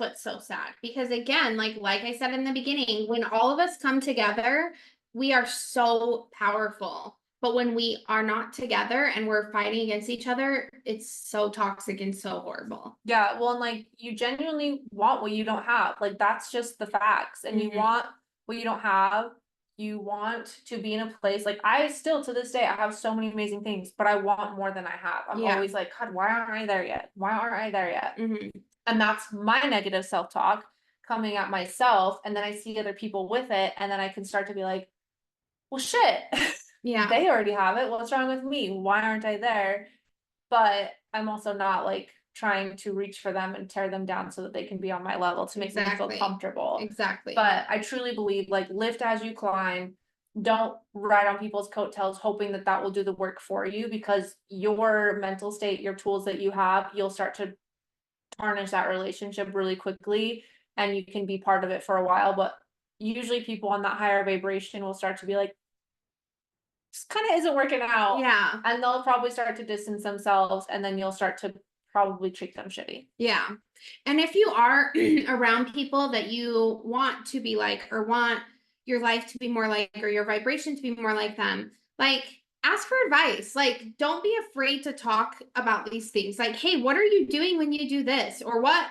B: what's so sad. Because again, like I said in the beginning, when all of us come together, we are so powerful. But when we are not together and we're fighting against each other, it's so toxic and so horrible.
A: Yeah, well, and like you genuinely want what you don't have. Like that's just the facts. And you
B: Mhm.
A: want what you don't have. You want to be in a place like I still to this day I have so many amazing things, but I want more than I have. I'm
B: Yeah.
A: always like, God, why aren't I there yet? Why aren't I there yet?
B: Mhm.
A: And that's my negative self-talk coming at myself. And then I see other people with it, and then I can start to be like, well, shit,
B: Yeah.
A: they already have it. What's wrong with me? Why aren't I there? But I'm also not like trying to reach for them and tear them down so that they can be on my level to make me feel
B: Exactly.
A: comfortable.
B: Exactly.
A: But I truly believe like lift as you climb. Don't ride on people's coattails hoping that that will do the work for you because your mental state, your tools that you have, you'll start to tarnish that relationship really quickly and you can be part of it for a while. But usually people on that higher vibration will start to be like, this kind of isn't working out.
B: Yeah.
A: And they'll probably start to distance themselves and then you'll start to probably treat them shitty.
B: Yeah. And if you are around people that you want to be like, or want your life to be more like, or your vibration to be more like them, like ask for advice. Like, don't be afraid to talk about these things. Like, hey, what are you doing when you do this? Or what?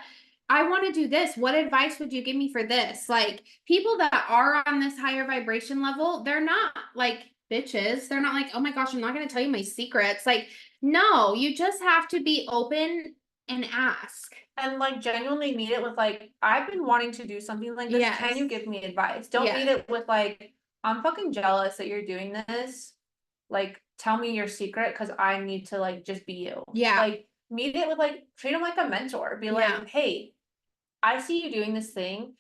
B: I want to do this. What advice would you give me for this? Like, people that are on this higher vibration level, they're not like bitches. They're not like, oh my gosh, I'm not going to tell you my secrets. Like, no, you just have to be open and ask.
A: And like genuinely meet it with like, I've been wanting to do something like this.
B: Yes.
A: Can you give me advice? Don't meet
B: Yes.
A: it with like, I'm fucking jealous that you're doing this. Like, tell me your secret because I need to like just be you.
B: Yeah.
A: Like, meet it with like, treat them like a mentor. Be
B: Yeah.
A: like, hey, I see you doing this thing.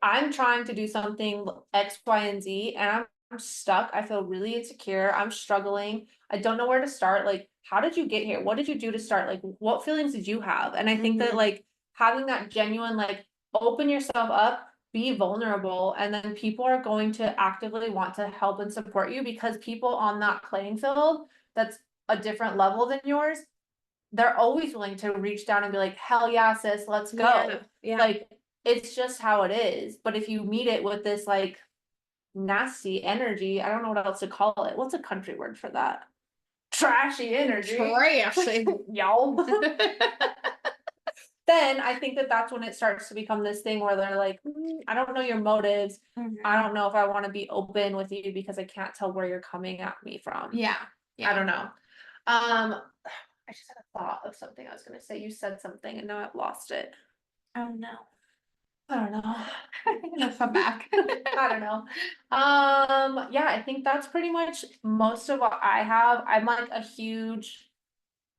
A: I'm trying to do something X, Y, and Z, and I'm stuck. I feel really insecure. I'm struggling. I don't know where to start. Like, how did you get here? What did you do to start? Like, what feelings did you have? And I think that
B: Mhm.
A: like having that genuine, like, open yourself up, be vulnerable, and then people are going to actively want to help and support you because people on that playing field that's a different level than yours, they're always willing to reach down and be like, hell yeah, sis, let's go.
B: Yeah. Yeah.
A: Like, it's just how it is. But if you meet it with this like nasty energy, I don't know what else to call it. What's a country word for that? Trashy energy.
B: Trashy.
A: Y'all. then I think that that's when it starts to become this thing where they're like, I don't know your motives. I don't know if I want to be open with you because I can't tell where you're coming at me from.
B: Yeah.
A: I don't know. I just had a thought of something I was gonna say. You said something and now I've lost it.
B: Oh no.
A: I don't know.
B: It'll come back.
A: I don't know. Yeah, I think that's pretty much most of what I have. I'm like a huge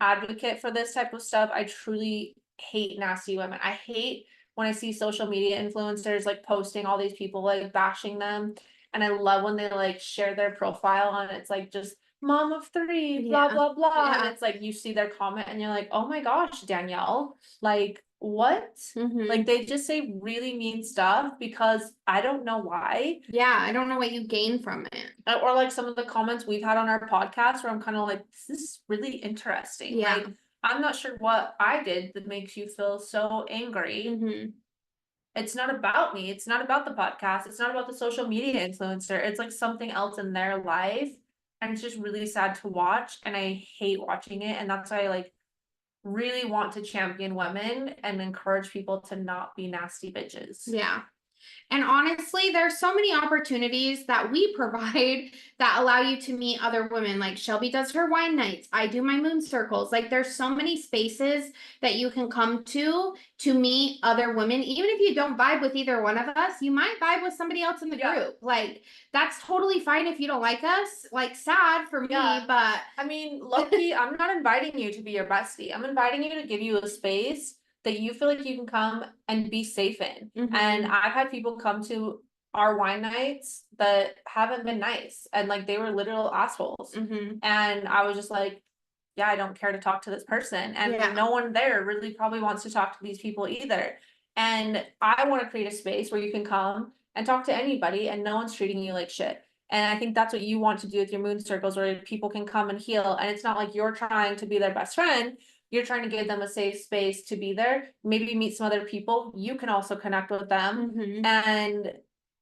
A: advocate for this type of stuff. I truly hate nasty women. I hate when I see social media influencers like posting all these people like bashing them. And I love when they like share their profile and it's like just mom of three, blah,
B: Yeah.
A: blah, blah. And
B: Yeah.
A: it's like you see their comment and you're like, oh my gosh, Danielle, like what? Like they just say really mean stuff because I don't know why.
B: Yeah, I don't know what you gain from it.
A: Or like some of the comments we've had on our podcast where I'm kind of like, this is really interesting.
B: Yeah.
A: Like, I'm not sure what I did that makes you feel so angry. It's not about me. It's not about the podcast. It's not about the social media influencer. It's like something else in their life. And it's just really sad to watch. And I hate watching it. And that's why I like really want to champion women and encourage people to not be nasty bitches.
B: Yeah. And honestly, there's so many opportunities that we provide that allow you to meet other women. Like Shelby does her wine nights. I do my moon circles. Like there's so many spaces that you can come to meet other women. Even if you don't vibe with either one of us, you might vibe with somebody else in the group. Like that's totally fine if you don't like us. Like sad for me, but
A: I mean, low-key, I'm not inviting you to be your bestie. I'm inviting you to give you a space that you feel like you can come and be safe in. And I've had people come to our wine nights that haven't been nice and like they were literal assholes. And I was just like, yeah, I don't care to talk to this person. And no one there really probably wants to talk to these people either. And I want to create a space where you can come and talk to anybody and no one's treating you like shit. And I think that's what you want to do with your moon circles where people can come and heal. And it's not like you're trying to be their best friend. You're trying to give them a safe space to be there. Maybe meet some other people. You can also connect with them. And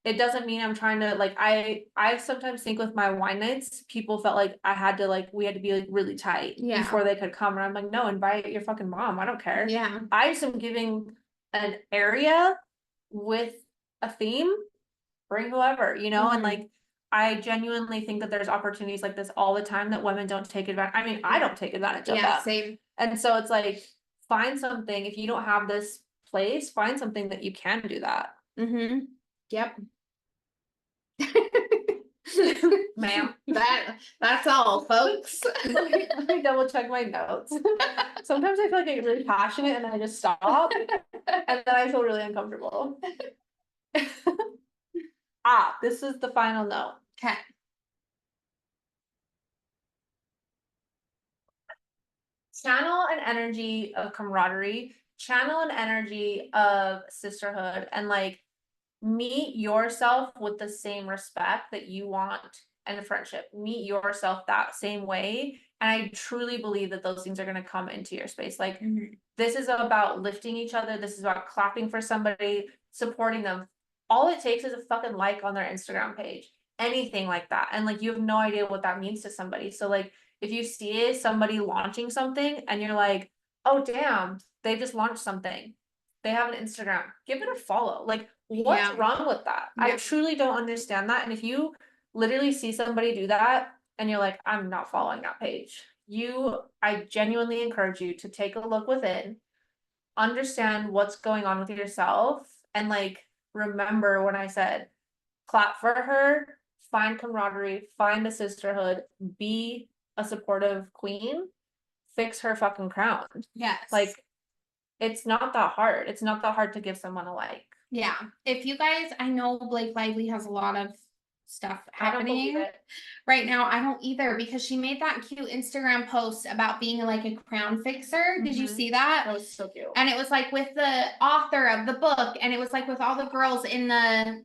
A: it doesn't mean I'm trying to like I sometimes think with my wine nights, people felt like I had to like we had to be like really tight before they could come. And I'm like, no, invite your fucking mom. I don't care.
B: Yeah.
A: I just am giving an area with a theme, bring whoever, you know, and like I genuinely think that there's opportunities like this all the time that women don't take advantage. I mean, I don't take advantage of that.
B: Same.
A: And so it's like, find something. If you don't have this place, find something that you can do that.
B: Yep.
A: Ma'am.
B: That's all, folks.
A: Let me double check my notes. Sometimes I feel like I get really passionate and then I just stop. And then I feel really uncomfortable. This is the final note.
B: Okay.
A: Channel an energy of camaraderie, channel an energy of sisterhood, and like meet yourself with the same respect that you want in a friendship. Meet yourself that same way. And I truly believe that those things are going to come into your space. Like, this is about lifting each other. This is about clapping for somebody, supporting them. All it takes is a fucking like on their Instagram page, anything like that. And like, you have no idea what that means to somebody. So like, if you see somebody launching something and you're like, oh, damn, they just launched something. They have an Instagram, give it a follow. Like, what's wrong with that? I truly don't understand that. And if you literally see somebody do that and you're like, I'm not following that page, I genuinely encourage you to take a look within, understand what's going on with yourself, and like, remember when I said, clap for her, find camaraderie, find a sisterhood, be a supportive queen, fix her fucking crown.
B: Yes.
A: Like, it's not that hard. It's not that hard to give someone a like.
B: Yeah. If you guys, I know Blake Lively has a lot of stuff happening right now. I don't either, because she made that cute Instagram post about being like a crown fixer. Did you see that?
A: That was so cute.
B: And it was like with the author of the book, and it was like with all the girls in the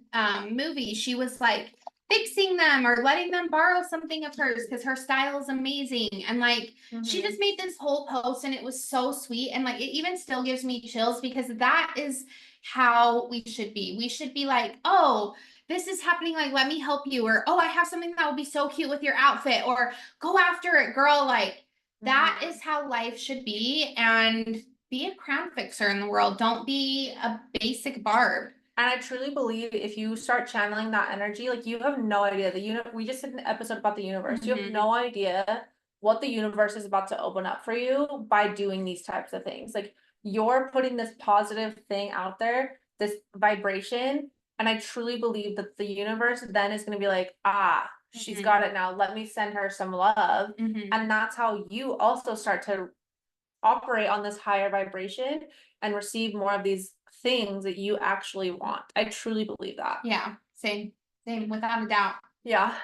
B: movie. She was like fixing them or letting them borrow something of hers because her style is amazing. And like she just made this whole post and it was so sweet. And like it even still gives me chills because that is how we should be. We should be like, oh, this is happening, like let me help you, or oh, I have something that will be so cute with your outfit, or go after it, girl. Like that is how life should be. And Be a crown fixer in the world. Don't be a basic barb.
A: And I truly believe if you start channeling that energy, like you have no idea. We just did an episode about the universe. You have no idea what the universe is about to open up for you by doing these types of things. Like you're putting this positive thing out there, this vibration. And I truly believe that the universe then is going to be like, she's got it now. Let me send her some love. And that's how you also start to operate on this higher vibration and receive more of these things that you actually want. I truly believe that.
B: Yeah, same, without a doubt.
A: Yeah.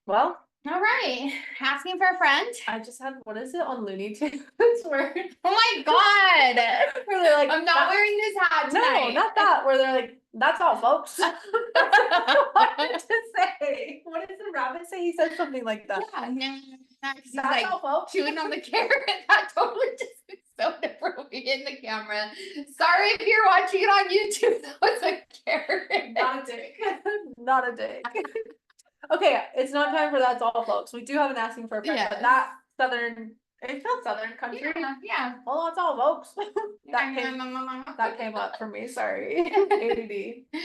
A: Well,
B: all right. Asking for a friend.
A: I just had, what is it on Looney Tunes where,
B: oh my God.
A: where they're like,
B: I'm not wearing this hat tonight.
A: No, not that, where they're like, that's all folks. That's what I wanted to say. What does the rabbit say? He said something like that.
B: Yeah, no,
A: that's
B: like
A: all folks.
B: chewing on the carrot. That totally just is so inappropriate in the camera. Sorry if you're watching it on YouTube. That was a carrot.
A: Not a dick. Not a dick. Okay, it's not time for that's all folks. We do have an asking for a friend, but that southern, it felt southern country.
B: Yeah.
A: Well, that's all folks. that came up for me. Sorry. ADD.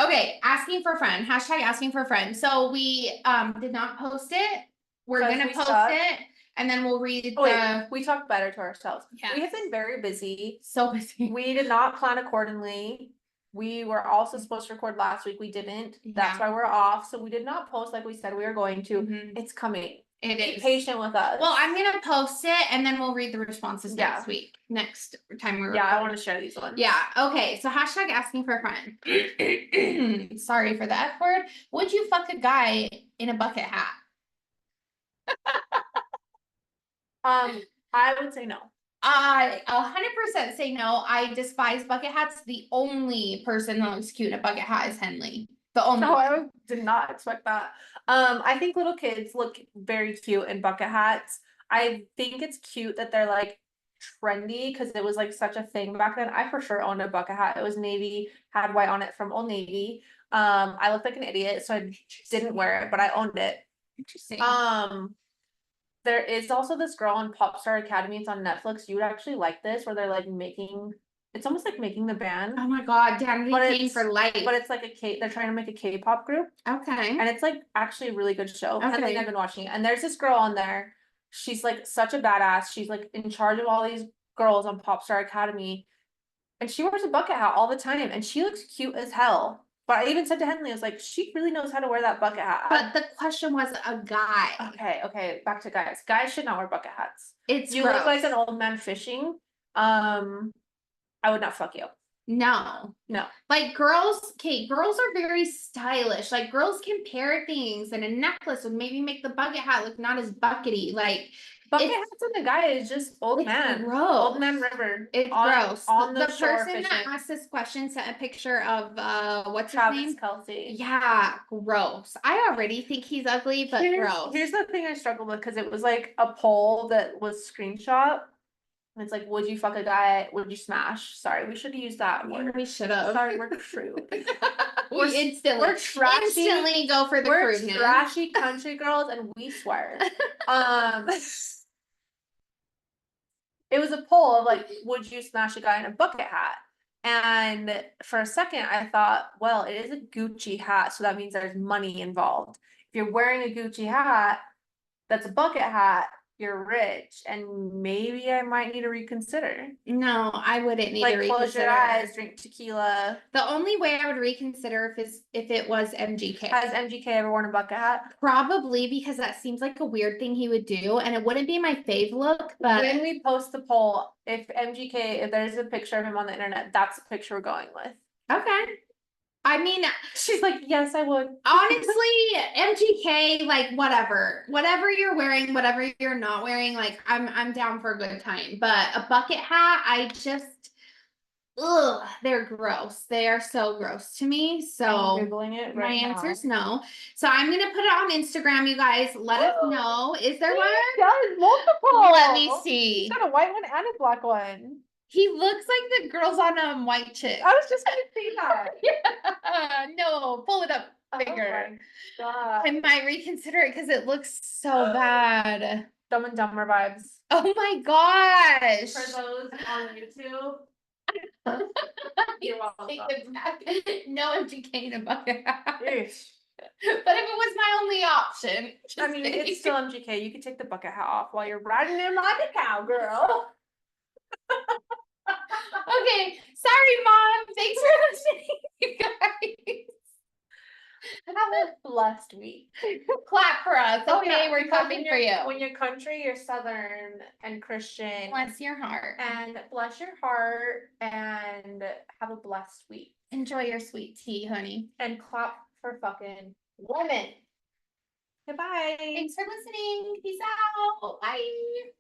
B: Okay, asking for a friend. Hashtag asking for a friend. So we did not post it. We're gonna post it and then we'll read
A: we talk better to ourselves.
B: Yes.
A: We have been very busy.
B: So busy.
A: We did not plan accordingly. We were also supposed to record last week. We didn't. That's why we're off. So we did not post like we said we were going to. It's coming.
B: It is.
A: Be patient with us.
B: Well, I'm gonna post it and then we'll read the responses next week. Next time we're
A: I want to share these ones.
B: Yeah. Okay. So hashtag asking for a friend. Sorry for the F word. Would you fuck a guy in a bucket hat?
A: I would say no.
B: I 100% say no. I despise bucket hats. The only person that looks cute in a bucket hat is Henley. The only.
A: No, I did not expect that. I think little kids look very cute in bucket hats. I think it's cute that they're like trendy because it was like such a thing back then. I for sure owned a bucket hat. It was navy, had white on it from Old Navy. I looked like an idiot, so I didn't wear it, but I owned it.
B: Interesting.
A: There is also this girl on Popstar Academy. It's on Netflix. You would actually like this, where they're like making. It's almost like making the band.
B: Oh my God, Danity Kane for life.
A: But it's like they're trying to make a K-pop group.
B: Okay.
A: And it's like actually a really good show. Okay. I've been watching it. And there's this girl on there. She's like such a badass. She's like in charge of all these girls on Popstar Academy. And she wears a bucket hat all the time. And she looks cute as hell. But I even said to Henley, I was like, she really knows how to wear that bucket hat.
B: But the question was a guy.
A: Okay. Back to guys. Guys should not wear bucket hats.
B: You
A: gross. Look like an old man fishing. I would not fuck you.
B: No. Like girls are very stylish. Like girls can pair things and a necklace would maybe make the bucket hat look not as buckety. Like
A: bucket hats on the guy is just old man.
B: Gross.
A: Old man river.
B: It's gross.
A: On the shore
B: person
A: fishing.
B: that asked this question sent a picture of what's
A: Travis
B: his name?
A: Kelsey.
B: Yeah, gross. I already think he's ugly, but gross.
A: Here's the thing I struggled with because it was like a poll that was screenshot. And it's like, would you fuck a guy? Would you smash? Sorry, we should have used that word.
B: We should have.
A: Sorry, we're crude.
B: We're instantly go for the crudeness.
A: We're trashy country girls and we swear. It was a poll of like, would you smash a guy in a bucket hat? And for a second, I thought, well, it is a Gucci hat, so that means there's money involved. If you're wearing a Gucci hat, that's a bucket hat, you're rich, and maybe I might need to reconsider.
B: No, I wouldn't need to reconsider.
A: Close your eyes, drink tequila.
B: The only way I would reconsider if it was MGK.
A: Has MGK ever worn a bucket hat?
B: Probably, because that seems like a weird thing he would do, and it wouldn't be my fave look. But
A: when we post the poll, if there's a picture of him on the internet, that's the picture we're going with.
B: Okay. I mean,
A: she's like, yes, I would.
B: Honestly, MGK, like whatever you're wearing, whatever you're not wearing, like I'm down for a good time. But a bucket hat, I just, they're gross. They are so gross to me. So
A: I'm Googling it right now.
B: My answer is no. So I'm gonna put it on Instagram, you guys. Let us know. Is there one?
A: There's multiple.
B: Let me see.
A: He's got a white one and a black one.
B: He looks like the girls on White Chick.
A: I was just gonna say that.
B: Yeah. No, pull it up bigger.
A: Oh my God.
B: I might reconsider it because it looks so bad.
A: Dumb and Dumber vibes.
B: Oh my gosh.
A: For those on YouTube. You're
B: Take
A: welcome.
B: it back. No MGK in a bucket hat.
A: Yeesh.
B: But if it was my only option.
A: I mean, it's still MGK. You can take the bucket hat off while you're riding him like a cowgirl.
B: Okay, sorry, Mom. Thanks for listening, you guys.
A: Have a blessed week.
B: Clap for us.
A: Oh,
B: Okay,
A: yeah,
B: we're
A: because
B: clapping for you.
A: When you're country, you're Southern and Christian.
B: Bless your heart.
A: And bless your heart and have a blessed week.
B: Enjoy your sweet tea, honey.
A: And clap for fucking women. Goodbye.
B: Thanks for listening. Peace out. Bye.